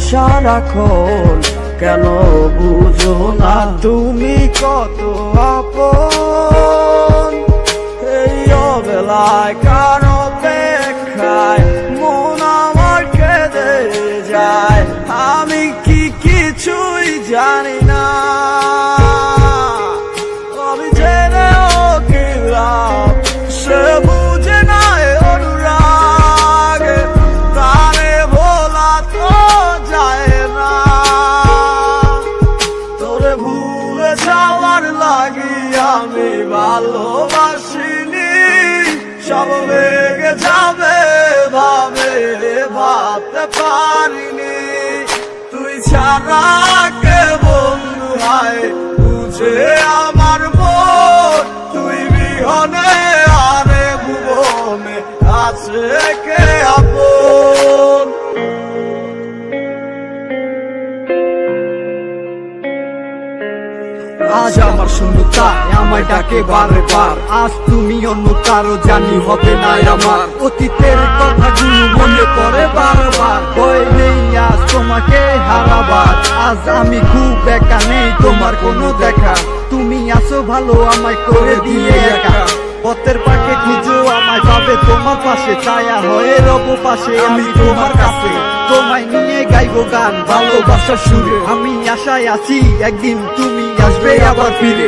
সারাক্ষণ, কেন বুঝো না তুমি কত আপন? এই অবেলায় কার অপেক্ষায় মন আমার কেঁদে যায়, আমি কি কিছুই জানি না। আমি জেনেও কি লাভ, সে বুঝে না অনুরাগ, তারে ভোলা তো যায় না। তোরে ভুলে যাওয়ার লাগি আমি ভালোবাসিনি, সব ভেঙে যাবে ভাবে ভাবতে পারিনি। তুই ছাড়া কে বন্ধু হয় বুঝে আমার মন, তুই বিহনে আরে ভুবনে আছে কে আপন? আজ আমার শূন্যতা আমায় ডাকে বারে বার, আজ তুমি অন্য কারো জানি হবে না আমার। অতীতের কথাগুলো মনে পড়ে বারবার, ভয় নেই আজ তোমাকে হারাবার। আজ আমি খুব একা, নেই তোমার কোনো দেখা, তুমি আসো ভালো আমায় করে দিয়ে একা। পথের পাকে খুঁজো আমায় পাবে তোমার পাশে, ছায়া হয়ে রব পাশে আমি তোমার কাছে। তোমায় নিয়ে গাইবো গান ভালোবাসার সুরে, আমি আশায় আছি একদিন তুমি আসবে আবার ফিরে।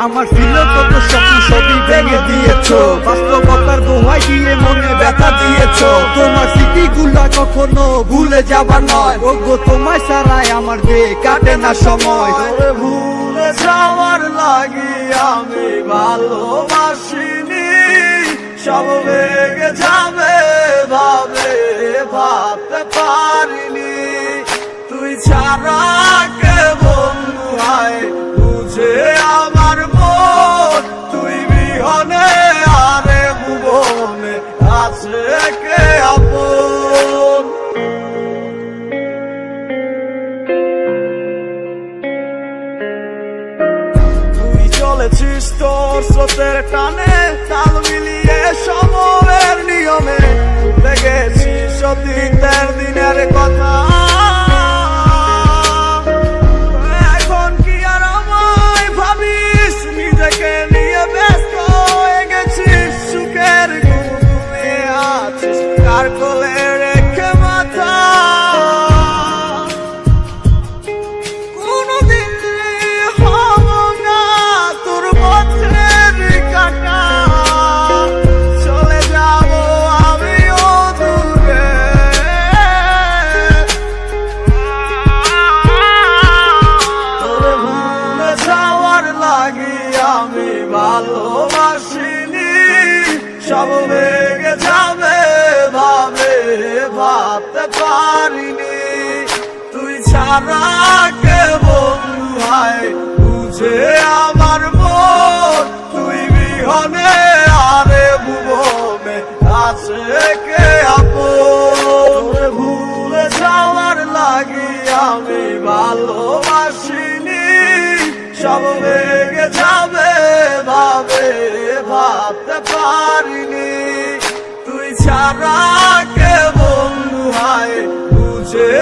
আমার ছিল কত স্বপ্ন সবই ভেঙে দিয়েছো, বাস্তবতার দোহাই দিয়ে মনে ব্যথা দিয়েছো। তোমার স্মৃতিগুলা কখনো ভুলে যাবার নয়, ওগো তোমায় ছাড়াই আমার যে কাটে না সময়। তোরে ভুলে যাওয়ার লাগি আমি ভালোবাসিনি, সব ভেঙে যাবে ভাবে ভাবতে পারিনি। তুই ছাড়া কে বন্ধু হয় বুঝে আমার মন, তুই বিহনে আরে ভুবনে আছে কে আপন? তুই চলেছিস তোর স্রোতের টানে, তাল মিলিয়ে সময়ের নিয়মে, দেখেছিস অতীতের দিনের কথা। এখন কি আর আমায় ভাবিস, নিজেকে নিয়ে ব্যস্ত হয়ে গেছিস, সুখের ঘুমিয়ে আছিস কার কোলে রেখে মাথা। কোনদিন হব না তোর পথের কাটা, চলে যাব আমিও দূরে। তোরে ভুলে যাওয়ার লাগি আমি ভালোবাসিনি, সব ভেঙে যাবে ভাবে ভাবতে পারিনি। তুই ছাড়া কে বন্ধু হয় বুঝে আমার মন, তুই বিহনে আরে ভুবনে আছে কে আপন? তোরে ভুলে যাওয়ার লাগি আমি ভালোবাসিনি, সব ভেঙে যাবে ভাবে ভাবতে পারিনি। তুই ছাড়া কে বন্ধু হয় বুঝে